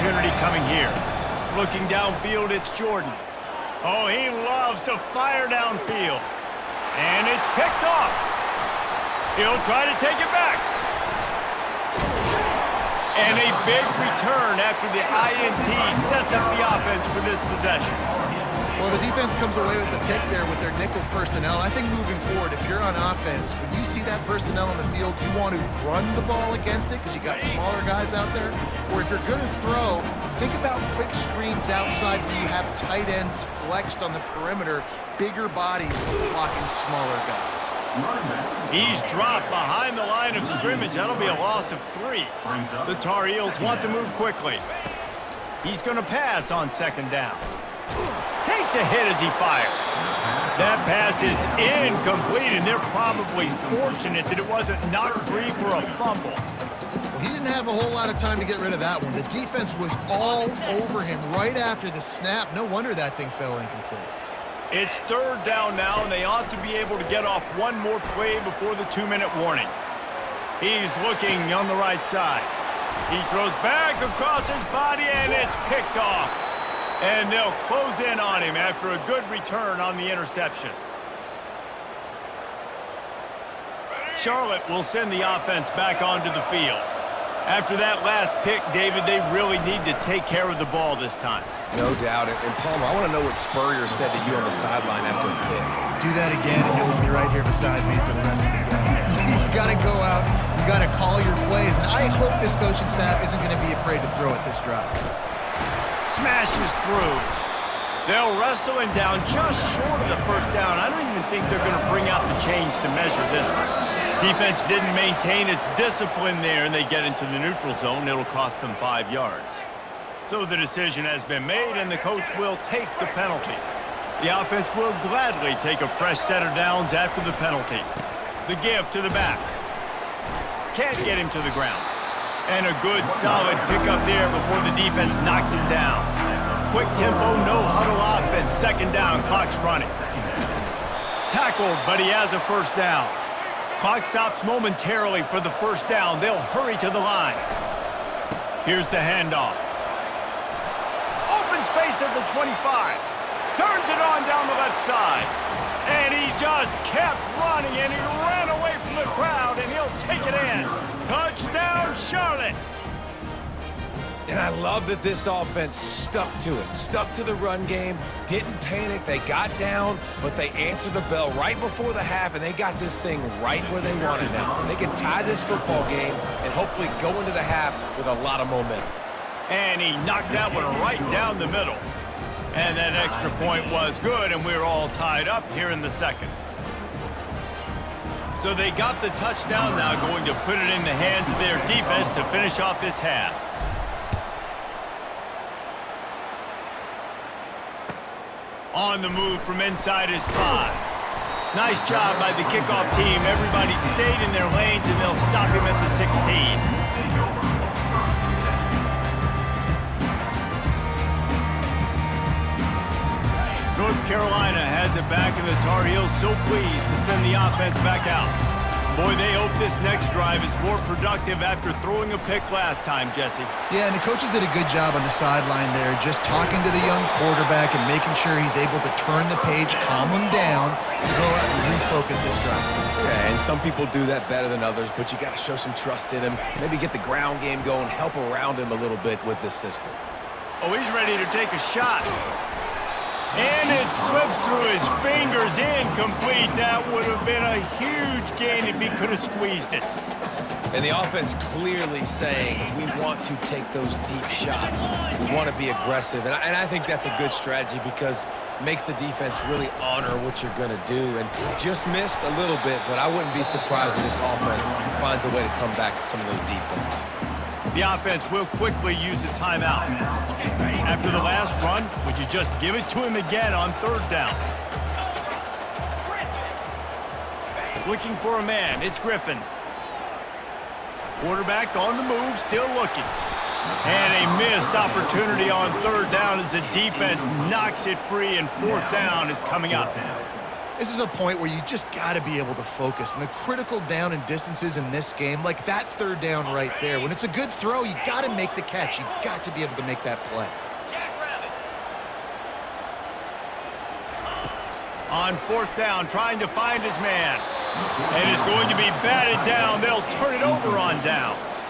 opportunity coming here. Looking downfield, it's Jordan. Oh, he loves to fire downfield. And it's picked off. He'll try to take it back. And a big return after the INT sets up the offense for this possession. Well, the defense comes away with the pick there with their nickel personnel. I think moving forward, if you're on offense, when you see that personnel on the field, you want to run the ball against it because you got smaller guys out there. Or if you're going to throw, think about quick screens outside where you have tight ends flexed on the perimeter, bigger bodies blocking smaller guys. He's dropped behind the line of scrimmage. That'll be a loss of 3. The Tar Heels want to move quickly. He's going to pass on second down. Takes a hit as he fires. That pass is incomplete, and they're probably fortunate that it wasn't knocked free for a fumble. Well, he didn't have a whole lot of time to get rid of that one. The defense was all over him right after the snap. No wonder that thing fell incomplete. It's third down now, and they ought to be able to get off one more play before the 2-minute warning. He's looking on the right side. He throws back across his body, and it's picked off. And they'll close in on him after a good return on the interception. Charlotte will send the offense back onto the field. After that last pick, David, they really need to take care of the ball this time. No doubt. And Palmer, I want to know what Spurrier said to you on the sideline after the pick. Do that again, and you'll be right here beside me for the rest of the game. You got to go out. You got to call your plays. And I hope this coaching staff isn't going to be afraid to throw at this drive. Smashes through. They'll wrestle him down just short of the first down. I don't even think they're going to bring out the chains to measure this one. Defense didn't maintain its discipline there, and they get into the neutral zone. It'll cost them 5 yards. So the decision has been made, and the coach will take the penalty. The offense will gladly take a fresh set of downs after the penalty. The give to the back. Can't get him to the ground. And a good, solid pickup there before the defense knocks him down. Quick tempo, no-huddle offense. Second down, clock's running. Tackled, but he has a first down. Clock stops momentarily for the first down. They'll hurry to the line. Here's the handoff. Open space at the 25. Turns it on down the left side. And he just kept running, and he ran away from the crowd, and he'll take it in. Touchdown, Charlotte! And I love that this offense stuck to it, stuck to the run game, didn't panic, they got down, but they answered the bell right before the half, and they got this thing right where they wanted now. They can tie this football game and hopefully go into the half with a lot of momentum. And he knocked that one right down the middle. And that extra point was good, and we're all tied up here in the second. So they got the touchdown now, going to put it in the hands of their defense to finish off this half. On the move from inside his 5. Nice job by the kickoff team. Everybody stayed in their lanes, and they'll stop him at the 16. North Carolina has it back, and the Tar Heels so pleased to send the offense back out. Boy, they hope this next drive is more productive after throwing a pick last time, Jesse. Yeah, and the coaches did a good job on the sideline there, just talking to the young quarterback and making sure he's able to turn the page, calm him down, and go out and refocus this drive. Yeah, and some people do that better than others, but you got to show some trust in him, maybe get the ground game going, help around him a little bit with this system. Oh, he's ready to take a shot. And it slips through his fingers, incomplete. That would have been a huge gain if he could have squeezed it. And the offense clearly saying, we want to take those deep shots. We want to be aggressive. And I think that's a good strategy because it makes the defense really honor what you're going to do. And just missed a little bit, but I wouldn't be surprised if this offense finds a way to come back to some of those deep ones. The offense will quickly use a timeout. After the last run, would you just give it to him again on third down? Looking for a man, it's Griffin. Quarterback on the move, still looking. And a missed opportunity on third down as the defense knocks it free, and fourth down is coming up. This is a point where you just got to be able to focus. And the critical down and distances in this game, like that third down right there, when it's a good throw, you got to make the catch. You got to be able to make that play. On fourth down, trying to find his man. And it's going to be batted down. They'll turn it over on downs.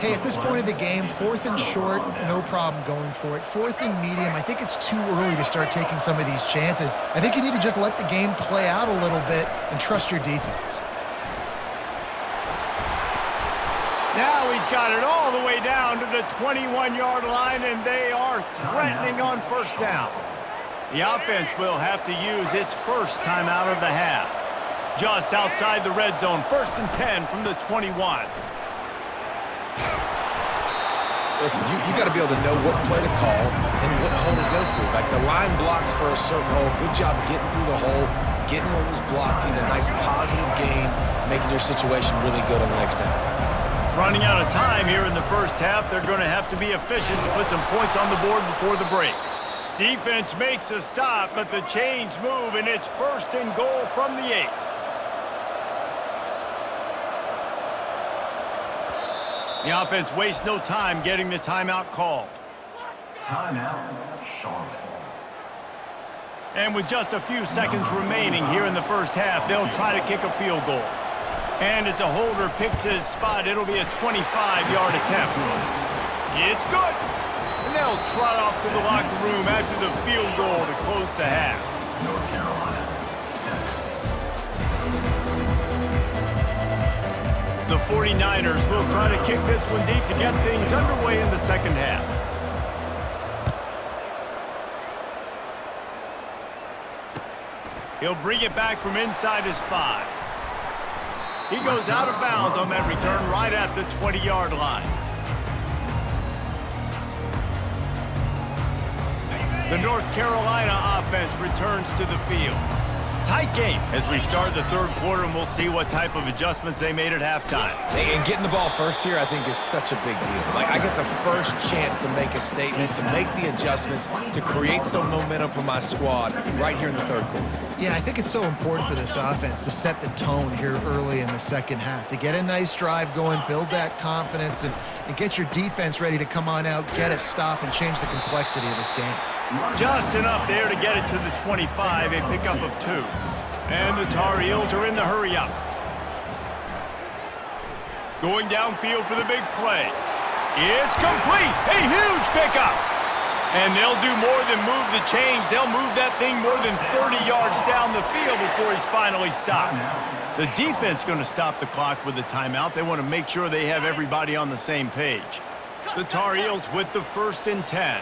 Hey, at this point of the game, 4th and short, no problem going for it. 4th and medium, I think it's too early to start taking some of these chances. I think you need to just let the game play out a little bit and trust your defense. Now he's got it all the way down to the 21-yard line, and they are threatening on first down. The offense will have to use its first timeout of the half. Just outside the red zone, 1st and 10 from the 21. Listen, you got to be able to know what play to call and what hole to go through. Like the line blocks for a certain hole. Good job getting through the hole, getting what was blocking, a nice positive gain, making your situation really good on the next down. Running out of time here in the first half, they're going to have to be efficient to put some points on the board before the break. Defense makes a stop, but the chains move, and it's 1st and goal from the 8. The offense wastes no time getting the timeout called. Timeout, Charlotte. And with just a few seconds remaining here in the first half, they'll try to kick a field goal. And as a holder picks his spot, it'll be a 25-yard attempt. It's good. And they'll trot off to the locker room after the field goal to close the half. North Carolina. The 49ers will try to kick this one deep to get things underway in the second half. He'll bring it back from inside his 5. He goes out of bounds on that return right at the 20-yard line. The North Carolina offense returns to the field. Tight game as we start the third quarter, and we'll see what type of adjustments they made at halftime. And getting the ball first here, I think, is such a big deal. Like, I get the first chance to make a statement, to make the adjustments, to create some momentum for my squad right here in the third quarter. Yeah, I think it's so important for this offense to set the tone here early in the second half, to get a nice drive going, build that confidence, and get your defense ready to come on out, get a stop, and change the complexity of this game. Just enough there to get it to the 25, a pickup of 2. And the Tar Heels are in the hurry-up. Going downfield for the big play. It's complete! A huge pickup! And they'll do more than move the chains. They'll move that thing more than 30 yards down the field before he's finally stopped. The defense going to stop the clock with a timeout. They want to make sure they have everybody on the same page. The Tar Heels with the 1st and 10.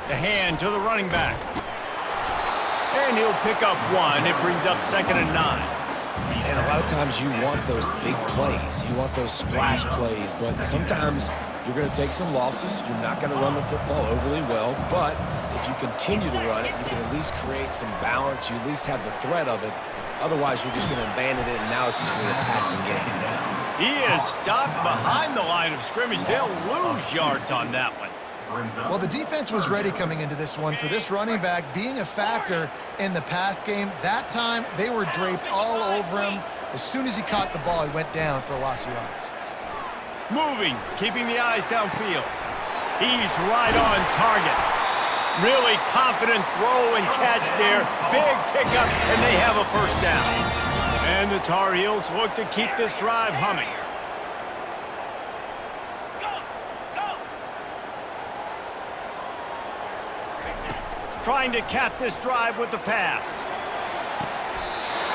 The hand to the running back. And he'll pick up 1. It brings up 2nd and 9. And a lot of times you want those big plays. You want those splash plays. But sometimes you're going to take some losses. You're not going to run the football overly well. But if you continue to run it, you can at least create some balance. You at least have the threat of it. Otherwise, you're just going to abandon it, and now it's just going to be a passing game. He is stopped behind the line of scrimmage. They'll lose yards on that one. Well, the defense was ready coming into this one for this running back being a factor in the pass game. That time, they were draped all over him. As soon as he caught the ball, he went down for a loss of yards. Moving, keeping the eyes downfield. He's right on target. Really confident throw and catch there. Big pickup, and they have a first down. And the Tar Heels look to keep this drive humming. Trying to cap this drive with the pass.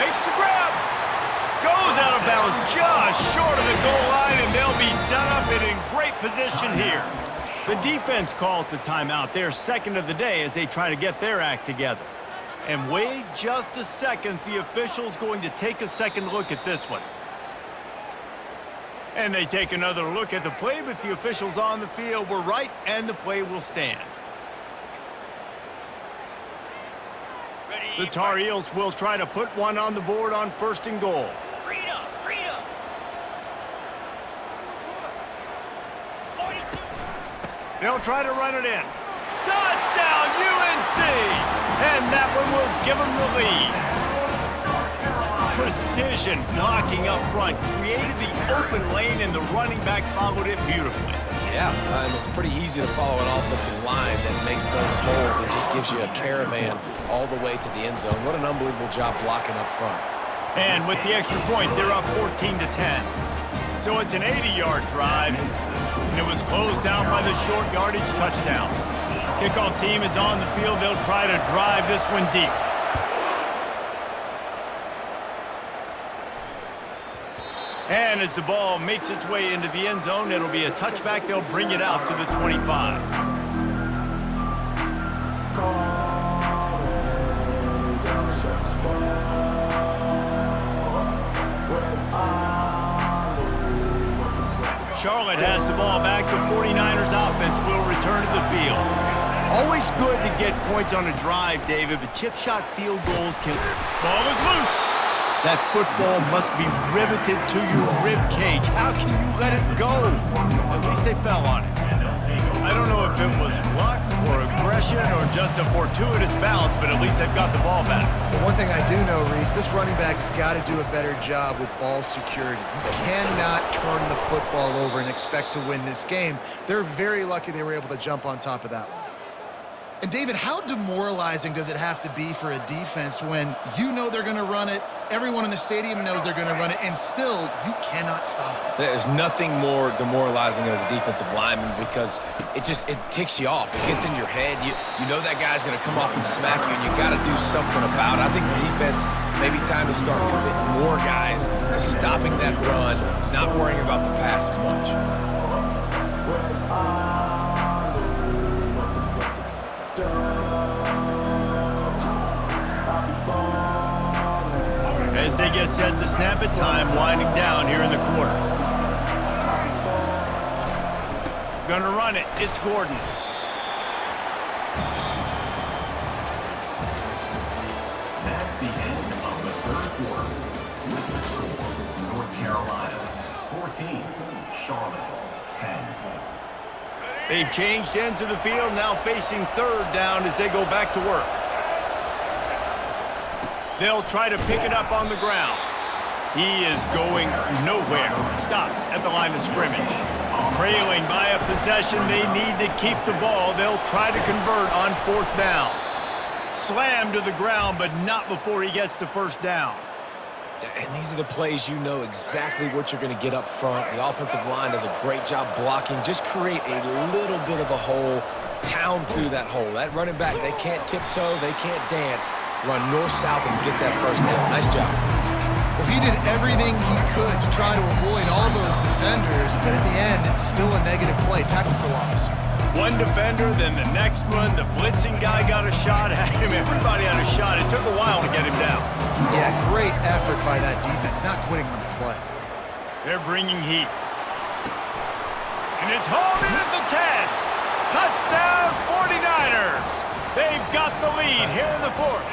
Makes the grab. Goes out of bounds just short of the goal line, and they'll be set up and in great position here. The defense calls the timeout. They're 2nd of the day as they try to get their act together. And wait just a second. The official's going to take a second look at this one. And they take another look at the play, but the officials on the field were right, and the play will stand. The Tar Heels will try to put one on the board on 1st and goal. They'll try to run it in. Touchdown, UNC! And that one will give them the lead. Precision blocking up front created the open lane, and the running back followed it beautifully. Yeah, and it's pretty easy to follow an offensive line that makes those holes and just gives you a caravan all the way to the end zone. What an unbelievable job blocking up front. And with the extra point, they're up 14-10. So it's an 80-yard drive, and it was closed down by the short yardage touchdown. Kickoff team is on the field. They'll try to drive this one deep. And as the ball makes its way into the end zone, it'll be a touchback. They'll bring it out to the 25. Charlotte has the ball back. The 49ers offense will return to the field. Always good to get points on a drive, David, but chip shot field goals can... Ball is loose. That football must be riveted to your rib cage. How can you let it go? At least they fell on it. I don't know if it was luck or aggression or just a fortuitous bounce, but at least they've got the ball back. But one thing I do know, Reese, this running back has got to do a better job with ball security. You cannot turn the football over and expect to win this game. They're very lucky they were able to jump on top of that one. And David, how demoralizing does it have to be for a defense when you know they're going to run it, everyone in the stadium knows they're going to run it, and still you cannot stop it? There's nothing more demoralizing as a defensive lineman because it ticks you off. It gets in your head. You know that guy's going to come off and smack you, and you got to do something about it. I think the defense, maybe time to start committing more guys to stopping that run, not worrying about the pass as much. As they get set to snap it, time winding down here in the quarter. Gonna run it. It's Gordon. That's the end of the third quarter. With the score, North Carolina 14, Charlotte 10. They've changed ends of the field, now facing third down as they go back to work. They'll try to pick it up on the ground. He is going nowhere. Stop at the line of scrimmage. Trailing by a possession, they need to keep the ball. They'll try to convert on fourth down. Slammed to the ground, but not before he gets the first down. And these are the plays you know exactly what you're going to get up front. The offensive line does a great job blocking. Just create a little bit of a hole, pound through that hole. That running back, they can't tiptoe, they can't dance. Run north-south and get that first down. Nice job. Well, he did everything he could to try to avoid all those defenders, but in the end, it's still a negative play. Tackle for loss. One defender, then the next one. The blitzing guy got a shot at him. Everybody had a shot. It took a while to get him down. Yeah, great effort by that defense, not quitting on the play. They're bringing heat. And it's home in at the 10. Touchdown, 49ers. They've got the lead here in the fourth.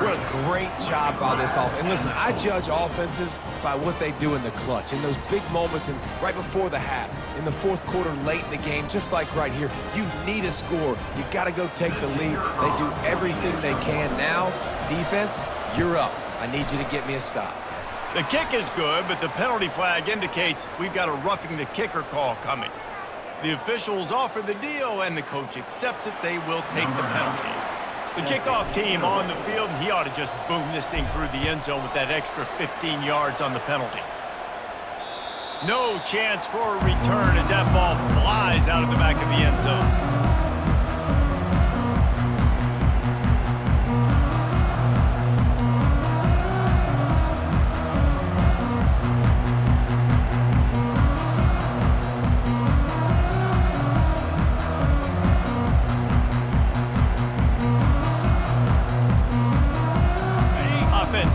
What a great job by this offense. And listen, I judge offenses by what they do in the clutch, in those big moments and right before the half, in the fourth quarter, late in the game, just like right here. You need a score. You got to go take the lead. They do everything they can. Now, defense, you're up. I need you to get me a stop. The kick is good, but the penalty flag indicates we've got a roughing the kicker call coming. The officials offer the deal, and the coach accepts it. They will take the penalty. The kickoff team on the field, and he ought to just boom this thing through the end zone with that extra 15 yards on the penalty. No chance for a return as that ball flies out of the back of the end zone.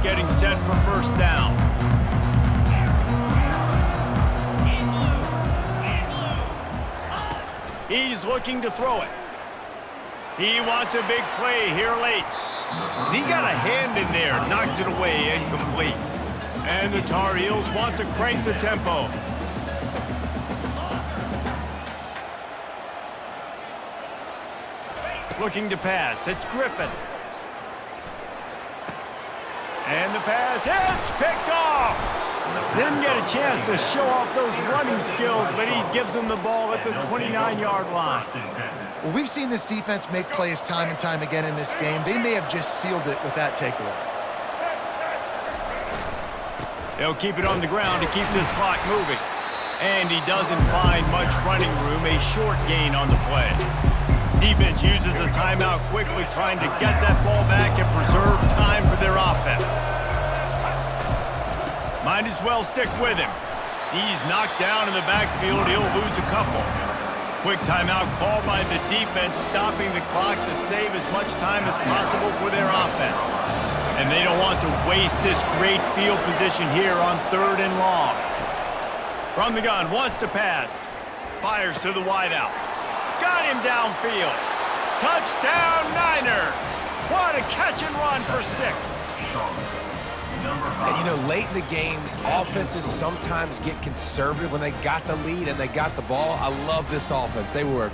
Getting set for first down. He's looking to throw it. He wants a big play here late. He got a hand in there, knocks it away, incomplete. And the Tar Heels want to crank the tempo. Looking to pass. It's Griffin. And the pass hits, picked off. Didn't get a chance to show off those running skills, but he gives them the ball at the 29-yard line. Well, we've seen this defense make plays time and time again in this game. They may have just sealed it with that takeaway. They'll keep it on the ground to keep this clock moving. And he doesn't find much running room, a short gain on the play. Defense uses a timeout quickly, trying to get that ball back and preserve time for their offense. Might as well stick with him. He's knocked down in the backfield. He'll lose a couple. Quick timeout called by the defense, stopping the clock to save as much time as possible for their offense. And they don't want to waste this great field position here on 3rd and long. From the gun, wants to pass. Fires to the wideout. Got him downfield. Touchdown, Niners. What a catch and run for 6. And, you know, late in the games, offenses sometimes get conservative when they got the lead and they got the ball. I love this offense. They were...